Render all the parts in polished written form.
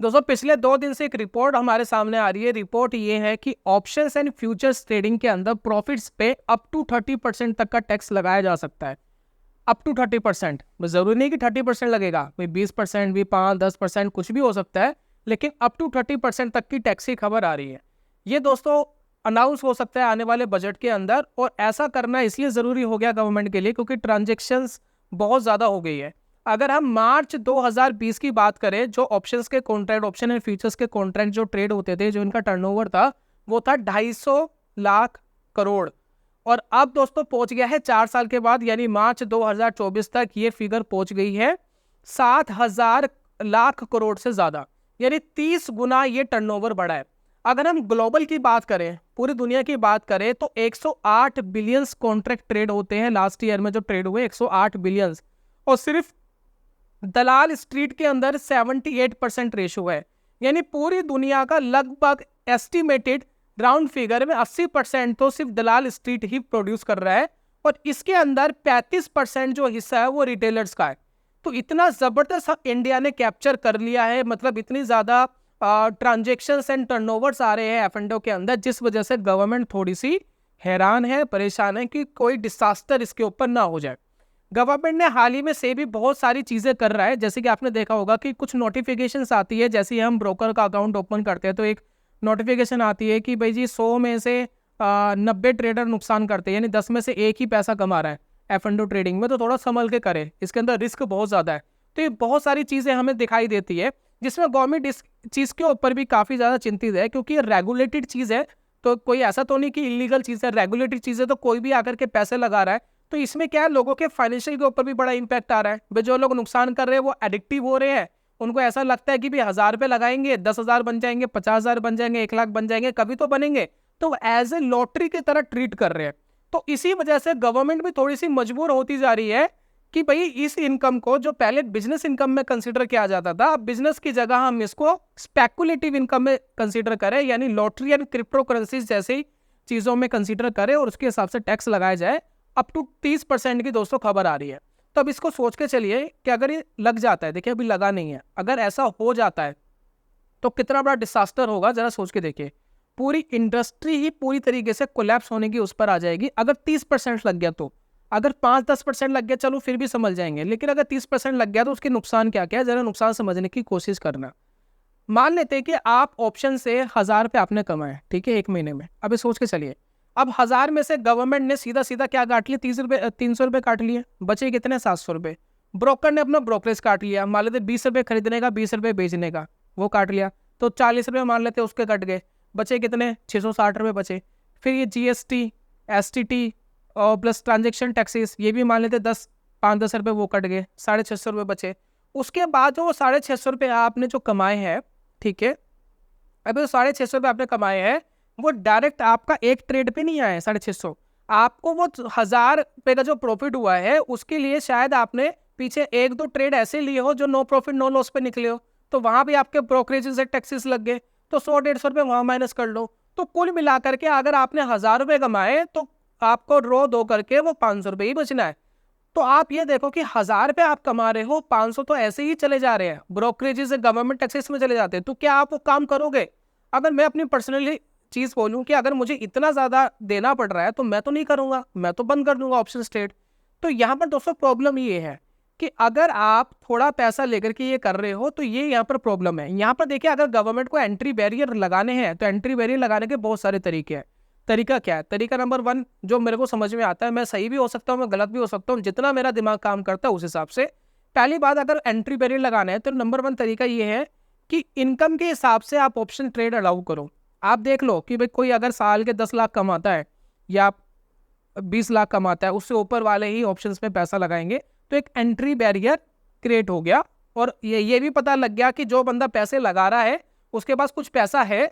दोस्तों पिछले 2 दिन से एक रिपोर्ट हमारे सामने आ रही है। रिपोर्ट ये है कि ऑप्शंस एंड फ्यूचर्स ट्रेडिंग के अंदर प्रॉफिट्स पे अप टू 30% तक का टैक्स लगाया जा सकता है। अप टू 30%, जरूरी नहीं कि 30% लगेगा, भाई 20% भी, 5-10% कुछ भी हो सकता है, लेकिन अप टू 30% तक की टैक्स की खबर आ रही है। ये दोस्तों अनाउंस हो सकता है आने वाले बजट के अंदर, और ऐसा करना इसलिए जरूरी हो गया गवर्नमेंट के लिए क्योंकि ट्रांजेक्शन्स बहुत ज्यादा हो गई है। अगर हम मार्च 2020 की बात करें, जो ऑप्शंस के कॉन्ट्रैक्ट, ऑप्शन एंड फ्यूचर्स के कॉन्ट्रैक्ट जो ट्रेड होते थे, जो इनका टर्नओवर था वो था 250 लाख करोड़। और अब दोस्तों पहुंच गया है 4 साल के बाद, यानी मार्च 2024 तक ये फिगर पहुंच गई है 7,000 लाख करोड़ से ज्यादा, यानी 30 गुना ये टर्नओवर बढ़ा है। अगर हम ग्लोबल की बात करें, पूरी दुनिया की बात करें, तो 108 बिलियंस कॉन्ट्रैक्ट ट्रेड होते हैं। लास्ट ईयर में जो ट्रेड हुए 108 बिलियंस, और सिर्फ दलाल स्ट्रीट के अंदर 78% रेशो है। यानी पूरी दुनिया का लगभग एस्टिमेटेड राउंड फिगर में 80% तो सिर्फ दलाल स्ट्रीट ही प्रोड्यूस कर रहा है, और इसके अंदर 35% जो हिस्सा है वो रिटेलर्स का है। तो इतना जबरदस्त इंडिया ने कैप्चर कर लिया है, मतलब इतनी ज्यादा ट्रांजेक्शन्स एंड टर्नओवर्स आ रहे हैं एफ&ओ के अंदर, जिस वजह से गवर्नमेंट थोड़ी सी हैरान है, परेशान है कि कोई डिसास्टर इसके ऊपर ना हो जाए। गवर्नमेंट ने हाल ही में से भी बहुत सारी चीजें कर रहा है, जैसे कि आपने देखा होगा कि कुछ नोटिफिकेशंस आती है। जैसे हम ब्रोकर का अकाउंट ओपन करते हैं तो एक नोटिफिकेशन आती है कि भाई जी 100 में से 90 ट्रेडर नुकसान करते हैं, यानी 10 में से एक ही पैसा कमा रहा है एफ&ओ ट्रेडिंग में, तो थोड़ा संभल के करे, इसके अंदर रिस्क बहुत ज्यादा है। तो ये बहुत सारी चीजें हमें दिखाई देती है, जिसमें गवर्नमेंट इस चीज के ऊपर भी काफी ज्यादा चिंतित है, क्योंकि ये रेगुलेटेड चीज है। तो कोई ऐसा तो नहीं कि इलीगल चीज है, रेगुलेटेड चीज है, तो कोई भी आकर के पैसे लगा रहा है। तो इसमें क्या है, लोगों के फाइनेंशियल के ऊपर भी बड़ा इंपैक्ट आ रहा है। जो लोग नुकसान कर रहे हैं वो एडिक्टिव हो रहे हैं, उनको ऐसा लगता है कि भी 1,000 रुपए लगाएंगे 10,000 बन जाएंगे, 50,000 बन जाएंगे, 1 लाख बन जाएंगे, कभी तो बनेंगे। तो एज ए लॉटरी की तरह ट्रीट कर रहे हैं। तो इसी वजह से गवर्नमेंट भी थोड़ी सी मजबूर होती जा रही है कि भाई इस इनकम को, जो पहले बिजनेस इनकम में कंसीडर किया जाता था, अब बिजनेस की जगह हम इसको स्पेकुलेटिव इनकम में कंसीडर करें, यानी लॉटरी एंड क्रिप्टो करेंसीज जैसी चीजों में कंसीडर करें, और उसके हिसाब से टैक्स लगाया जाए। अप टू 30% की दोस्तों खबर आ रही है। तो अब इसको सोच के चलिए कि अगर ये लग जाता है, देखिए अभी लगा नहीं है, अगर ऐसा हो जाता है तो कितना बड़ा डिसास्टर होगा, जरा सोच के देखिए। पूरी इंडस्ट्री ही पूरी तरीके से कोलैप्स होने की उस पर आ जाएगी। अगर 30% लग गया तो, अगर 5-10% लग गया चलो फिर भी समझ जाएंगे, लेकिन अगर 30% लग गया तो उसके नुकसान क्या क्या है, जरा नुकसान समझने की कोशिश करना। मान लेते हैं कि आप ऑप्शन से 1,000 रुपये आपने कमाए, ठीक है, 1 महीने में। अभी सोच के चलिए, अब 1,000 में से गवर्नमेंट ने सीधा सीधा क्या काट लिया, 300 रुपये काट लिए, बचे कितने, 700 रुपये। ब्रोकर ने अपना ब्रोकरेज काट लिया, मान लेते 20 रुपये खरीदने का, 20 रुपये बेचने का, वो काट लिया, तो 40 रुपये मान लेते उसके कट गए, बचे कितने, 660 रुपये बचे। फिर ये GST, STT और प्लस ट्रांजेक्शन टैक्सेस, ये भी मान लेते 5-10 रुपये वो कट गए, 650 रुपये बचे। उसके बाद जो 650 रुपये आपने जो कमाए हैं, ठीक है, अभी 650 रुपये आपने कमाए हैं, वो डायरेक्ट आपका एक ट्रेड पे नहीं आए 650, आपको वो 1,000 रुपये का जो प्रॉफिट हुआ है उसके लिए शायद आपने पीछे 1-2 ट्रेड ऐसे लिए हो जो नो प्रॉफिट नो लॉस पे निकले हो, तो वहां भी आपके ब्रोकरेज से टैक्सेस लग गए, तो 100-150 रुपये वहां माइनस कर लो। तो कुल मिलाकर के अगर आपने 1,000 रुपये कमाए तो आपको रो दो करके वो 500 रुपये ही बचना है। तो आप ये देखो कि 1,000 रुपये आप कमा रहे हो, 500 तो ऐसे ही चले जा रहे हैं, ब्रोकरेज से गवर्नमेंट टैक्सेस में चले जाते हैं। तो क्या आप वो काम करोगे? अगर मैं अपनी पर्सनली चीज बोलूं कि अगर मुझे इतना ज्यादा देना पड़ रहा है तो मैं तो नहीं करूंगा, मैं तो बंद कर दूंगा ऑप्शन ट्रेड। तो यहाँ पर दोस्तों प्रॉब्लम ये है कि अगर आप थोड़ा पैसा लेकर के ये कर रहे हो तो ये यहाँ पर प्रॉब्लम है। यहाँ पर देखिए, अगर गवर्नमेंट को एंट्री बैरियर लगाने हैं तो एंट्री बैरियर लगाने के बहुत सारे तरीके हैं। तरीका क्या है? तरीका नंबर 1 जो मेरे को समझ में आता है, मैं सही भी हो सकता हूँ, मैं गलत भी हो सकता हूँ, जितना मेरा दिमाग काम करता है उस हिसाब से। पहली बात, अगर एंट्री बैरियर लगाना है तो नंबर 1 तरीका ये है कि इनकम के हिसाब से आप ऑप्शन ट्रेड अलाउ करो। आप देख लो कि भाई कोई अगर साल के 10 लाख कमाता है या 20 लाख कमाता है, उससे ऊपर वाले ही ऑप्शंस में पैसा लगाएंगे, तो एक एंट्री बैरियर क्रिएट हो गया। और ये भी पता लग गया कि जो बंदा पैसे लगा रहा है उसके पास कुछ पैसा है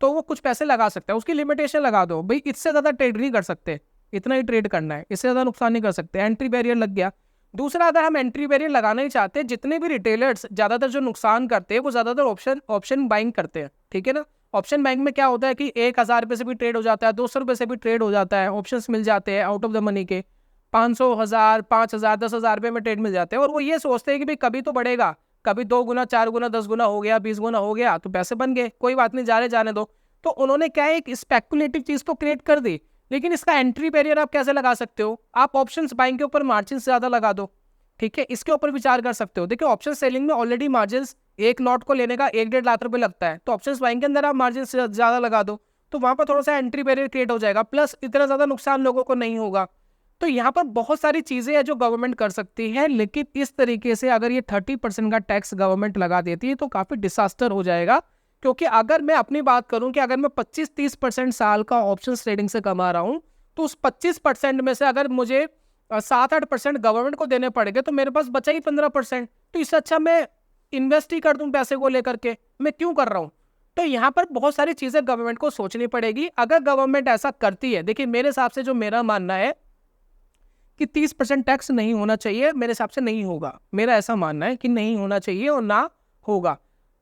तो वो कुछ पैसे लगा सकता है, उसकी लिमिटेशन लगा दो, भाई इससे ज्यादा ट्रेड नहीं कर सकते, इतना ही ट्रेड करना है, इससे ज्यादा नुकसान नहीं कर सकते, एंट्री बैरियर लग गया। दूसरा, अगर हम एंट्री बैरियर लगाना ही चाहते हैं, जितने भी रिटेलर्स ज्यादातर जो नुकसान करते हैं वो ज्यादातर ऑप्शन बाइंग करते हैं, ठीक है ना। ऑप्शन बाइंग में क्या होता है कि 1,000 रुपये से भी ट्रेड हो जाता है, 200 रुपये से भी ट्रेड हो जाता है, ऑप्शन मिल जाते हैं आउट ऑफ द मनी के, 500, 1,000, 5,000, 10,000 रुपये में ट्रेड मिल जाते हैं। और वो ये सोचते हैं कि भाई कभी तो बढ़ेगा, कभी 2 गुना, 4 गुना, 10 गुना हो गया, 20 गुना हो गया तो पैसे बन गए, कोई बात नहीं, जाने दो। तो उन्होंने क्या है, एक स्पेकुलेटिव चीज तो क्रिएट कर दी, लेकिन इसका एंट्री बैरियर आप कैसे लगा सकते हो? आप ऑप्शंस बाइंग के ऊपर मार्जिन ज्यादा लगा दो, ठीक है, इसके ऊपर विचार कर सकते हो। देखिए ऑप्शन सेलिंग में ऑलरेडी मार्जिन एक लॉट को लेने का 1-1.5 लाख रुपए लगता है, तो ऑप्शंस बाइंग के अंदर आप मार्जिन ज्यादा लगा दो, तो वहां पर थोड़ा सा एंट्री बैरियर क्रिएट हो जाएगा, प्लस इतना ज्यादा नुकसान लोगों को नहीं होगा। तो यहाँ पर बहुत सारी चीजें हैं जो गवर्नमेंट कर सकती है, लेकिन इस तरीके से अगर ये 30% का टैक्स गवर्नमेंट लगा देती है तो काफी डिसास्टर हो जाएगा। क्योंकि अगर मैं अपनी बात करूं कि अगर मैं 25-30% साल का ऑप्शन ट्रेडिंग से कमा रहा हूं, तो उस 25% में से अगर मुझे 7-8% गवर्नमेंट को देने पड़ेंगे तो मेरे पास बचा ही 15%। तो इससे अच्छा मैं इन्वेस्ट ही कर दूं पैसे को लेकर के, मैं क्यों कर रहा हूं? तो यहाँ पर बहुत सारी चीजें गवर्नमेंट को सोचनी पड़ेगी। अगर गवर्नमेंट ऐसा करती है, देखिए मेरे हिसाब से जो मेरा मानना है कि 30% टैक्स नहीं होना चाहिए, मेरे हिसाब से नहीं होगा, मेरा ऐसा मानना है कि नहीं होना चाहिए और ना होगा।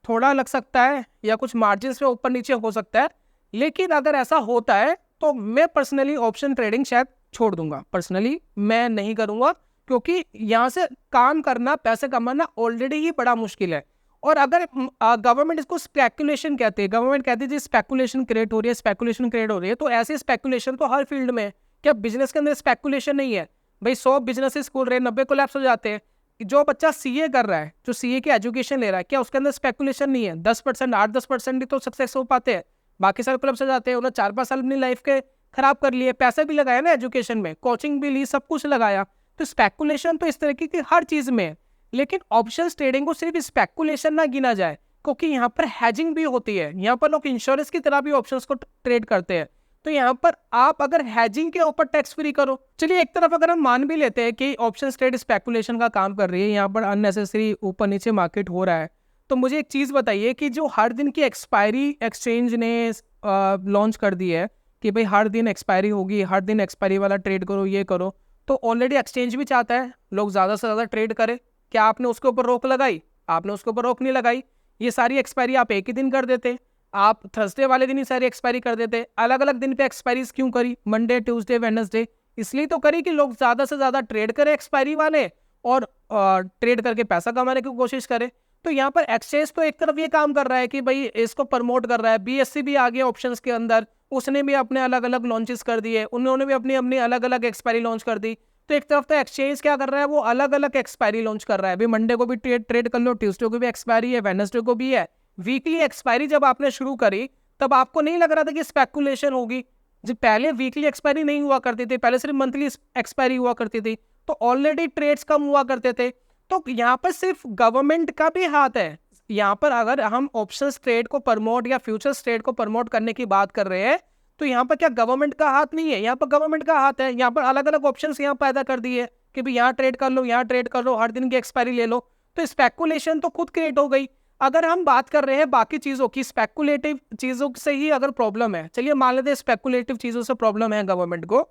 थोड़ा लग सकता है या कुछ मार्जिन से ऊपर नीचे हो सकता है, लेकिन अगर ऐसा होता है तो मैं पर्सनली ऑप्शन ट्रेडिंग शायद छोड़ दूंगा, पर्सनली मैं नहीं करूंगा, क्योंकि यहाँ से काम करना, पैसे कमाना ऑलरेडी ही बड़ा मुश्किल है। और अगर गवर्नमेंट इसको स्पेकुलेशन कहते हैं, गवर्नमेंट कहती है जी स्पेकुलेशन क्रिएट हो रही है, स्पेकुलेशन क्रिएट हो रही है, तो ऐसी स्पेकुलेशन तो हर फील्ड में है। क्या बिजनेस के अंदर स्पेकुलेशन नहीं है? भाई 100 बिजनेसेस खोल रहे हैं, 90 कोलैप्स हो जाते हैं। जो बच्चा सीए कर रहा है, जो सीए की एजुकेशन ले रहा है, क्या उसके अंदर स्पेकुलेशन नहीं है? 10%, 8-10% ही तो सक्सेस हो पाते हैं, बाकी सारे कोलैप्स हो जाते हैं। उन्होंने 4-5 साल अपनी लाइफ के खराब कर लिए, पैसे भी लगाया ना एजुकेशन में, कोचिंग भी ली, सब कुछ लगाया। तो स्पेकुलेशन तो इस तरीके की हर चीज में है, लेकिन ऑप्शंस ट्रेडिंग को सिर्फ स्पेकुलेशन ना गिना जाए, क्योंकि यहाँ पर हैजिंग भी होती है। यहाँ पर लोग इंश्योरेंस की तरह भी ऑप्शंस को ट्रेड करते हैं। तो यहाँ पर आप अगर हैजिंग के ऊपर टैक्स फ्री करो, चलिए एक तरफ अगर हम मान भी लेते हैं कि ऑप्शन ट्रेड स्पेकुलेशन का काम कर रही है, यहाँ पर अननेसेसरी ऊपर नीचे मार्केट हो रहा है, तो मुझे एक चीज बताइए कि जो हर दिन की एक्सपायरी एक्सचेंज ने लॉन्च कर दी है कि भाई हर दिन एक्सपायरी होगी, हर दिन एक्सपायरी वाला ट्रेड करो, ये करो, तो ऑलरेडी एक्सचेंज भी चाहता है लोग ज्यादा से ज्यादा ट्रेड करें। क्या आपने उसके ऊपर रोक लगाई? आपने उसके ऊपर रोक नहीं लगाई। ये सारी एक्सपायरी आप एक ही दिन कर देते, आप थर्सडे वाले दिन ही सारी एक्सपायरी कर देते। अलग अलग दिन पे एक्सपायरीज क्यों करी? मंडे, ट्यूसडे, वेडनेसडे, इसलिए तो करी कि लोग ज्यादा से ज्यादा ट्रेड करें एक्सपायरी वाले और ट्रेड करके पैसा कमाने की कोशिश करें। तो यहाँ पर एक्सचेंज तो एक तरफ ये काम कर रहा है कि भाई इसको प्रमोट कर रहा है, बीएससी भी आ गया ऑप्शंस के अंदर, उसने भी अपने अलग अलग लॉन्चेस कर दिए, उन्होंने भी अपनी अपनी अलग अलग एक्सपायरी लॉन्च कर दी। तो एक तरफ तो एक्सचेंज क्या कर रहा है, वो अलग अलग एक्सपायरी लॉन्च कर रहा है, भाई मंडे को भी ट्रेड कर लो, ट्यूसडे को भी एक्सपायरी है, वेडनेसडे को भी है। वीकली एक्सपायरी जब आपने शुरू करी तब आपको नहीं लग रहा था कि स्पेकुलेशन होगी? जब पहले वीकली एक्सपायरी नहीं हुआ करती थी, पहले सिर्फ मंथली एक्सपायरी हुआ करती थी, तो ऑलरेडी ट्रेड्स कम हुआ करते थे। तो यहाँ पर सिर्फ गवर्नमेंट का भी हाथ है। यहाँ पर अगर हम ऑप्शंस ट्रेड को प्रमोट या फ्यूचर्स ट्रेड को प्रमोट करने की बात कर रहे हैं, तो यहाँ पर क्या गवर्नमेंट का हाथ नहीं है? यहाँ पर गवर्नमेंट का हाथ है। यहाँ पर अलग अलग ऑप्शंस यहाँ पैदा कर दिए कि भाई यहाँ ट्रेड कर लो, यहाँ ट्रेड कर लो, हर दिन की एक्सपायरी ले लो। तो स्पेकुलेशन तो खुद क्रिएट हो गई। अगर हम बात कर रहे हैं बाकी चीजों की, स्पेकुलेटिव चीजों से ही अगर प्रॉब्लम है, चलिए मान लेते हैं स्पेकुलेटिव चीजों से प्रॉब्लम है गवर्नमेंट को,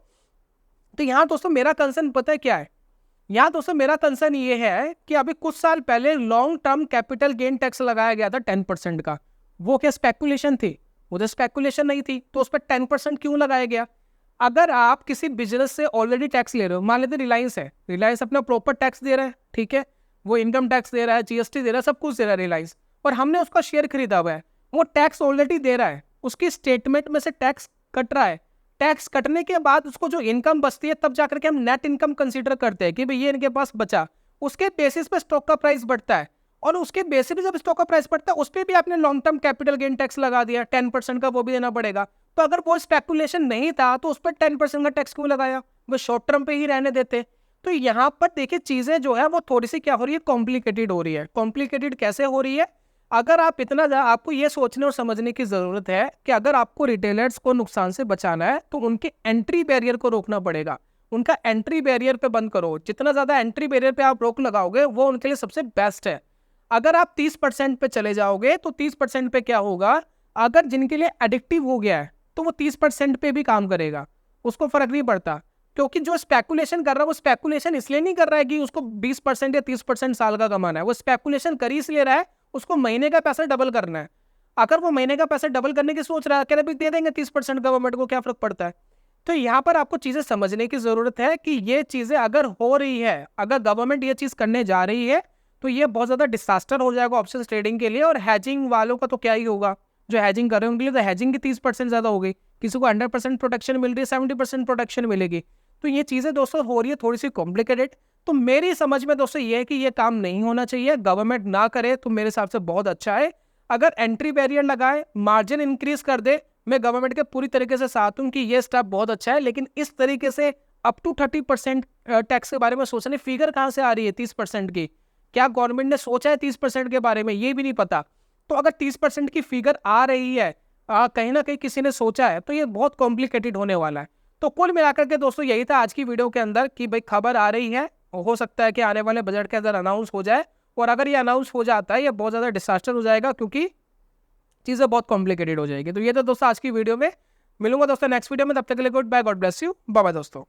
तो यहाँ दोस्तों मेरा कंसर्न पता है क्या है? यहाँ दोस्तों मेरा कंसर्न ये है कि अभी कुछ साल पहले long term capital gain tax लगाया गया था 10% का। वो क्या स्पेकुलेशन थी? वो तो स्पेकुलेशन नहीं थी, तो उस पर 10% क्यों लगाया गया? अगर आप किसी बिजनेस से ऑलरेडी टैक्स ले रहे हो, मान लेते रिलायंस है, रिलायंस अपना प्रॉपर टैक्स दे रहा है, ठीक है, वो इनकम टैक्स दे रहा है, जीएसटी दे रहा है, सब कुछ दे रहा है रिलायंस, और हमने उसका शेयर खरीदा हुआ है, वो टैक्स ऑलरेडी दे रहा है, उसकी स्टेटमेंट में से टैक्स कट रहा है। टैक्स कटने के बाद उसको जो इनकम बचती है, तब जाकर के हम नेट इनकम कंसीडर करते हैं कि भाई ये इनके पास बचा। उसके बेसिस पे स्टॉक का प्राइस बढ़ता है, और उसके बेसिस पे जब स्टॉक का प्राइस बढ़ता है, उस पर भी आपने long term capital gain tax लगा दिया 10% का, वो भी देना पड़ेगा। तो अगर वो स्पेकुलेशन नहीं था तो उस पर 10% का टैक्स क्यों लगाया? वो शॉर्ट टर्म पे ही रहने देते। तो यहाँ पर देखिए चीजें जो है वो थोड़ी सी क्या हो रही है, कॉम्प्लिकेटेड हो रही है। कॉम्प्लिकेटेड कैसे हो रही है? अगर आप आपको ये सोचने और समझने की जरूरत है कि अगर आपको रिटेलर्स को नुकसान से बचाना है तो उनके एंट्री बैरियर को रोकना पड़ेगा। उनका एंट्री बैरियर पे बंद करो। जितना ज्यादा एंट्री बैरियर पे आप रोक लगाओगे वो उनके लिए सबसे बेस्ट है। अगर आप 30% पे चले जाओगे तो 30% पे क्या होगा, अगर जिनके लिए एडिक्टिव हो गया है तो वो 30% पे भी काम करेगा, उसको फर्क नहीं पड़ता। क्योंकि जो स्पेकुलेशन कर रहा है वो स्पेकुलेशन इसलिए नहीं कर रहा है कि उसको 20% या 30% साल का कमाना है, वो स्पेकुलेशन कर ही इसलिए रहा है उसको महीने का पैसा डबल करना है। अगर वो महीने का पैसा डबल करने की सोच रहा है, कह रहे दे देंगे 30% गवर्नमेंट को, क्या फर्क पड़ता है। तो यहाँ पर आपको चीजें समझने की जरूरत है कि ये चीजें अगर हो रही है, अगर गवर्नमेंट ये चीज करने जा रही है तो ये बहुत ज़्यादा डिसास्टर हो जाएगा ऑप्शन ट्रेडिंग के लिए। और हैजिंग वालों का तो क्या ही होगा, जो हैजिंग कर रहे हैं उनके लिए तो हैजिंग की 30% ज़्यादा हो गई, किसी को 100% प्रोटेक्शन मिल रही है, 70% प्रोटेक्शन मिलेगी। तो ये चीज़ें दोस्तों हो रही है थोड़ी सी कॉम्प्लिकेटेड। तो मेरी समझ में दोस्तों ये है कि ये काम नहीं होना चाहिए, गवर्नमेंट ना करे तो मेरे हिसाब से बहुत अच्छा है। अगर एंट्री बैरियर लगाए, मार्जिन इंक्रीज कर दे, मैं गवर्नमेंट के पूरी तरीके से साथ हूं कि ये स्टेप बहुत अच्छा है। लेकिन इस तरीके से अप टू 30% टैक्स के बारे में सोचने, फिगर कहाँ से आ रही है 30% की? क्या गवर्नमेंट ने सोचा है 30% के बारे में? ये भी नहीं पता। तो अगर 30% की फिगर आ रही है, कहीं ना कहीं किसी ने सोचा है, तो ये बहुत कॉम्प्लिकेटेड होने वाला है। तो कुल मिलाकर के दोस्तों यही था आज की वीडियो के अंदर कि भाई खबर आ रही है, हो सकता है कि आने वाले बजट के अंदर अनाउंस हो जाए। और अगर ये अनाउंस हो जाता है, ये बहुत ज़्यादा डिसास्टर हो जाएगा, क्योंकि चीज़ें बहुत कॉम्प्लिकेटेड हो जाएगी। तो ये तो दोस्तों आज की वीडियो में। मिलूंगा दोस्तों नेक्स्ट वीडियो में, तब तक के लिए goodbye, god bless you, bye bye दोस्तों।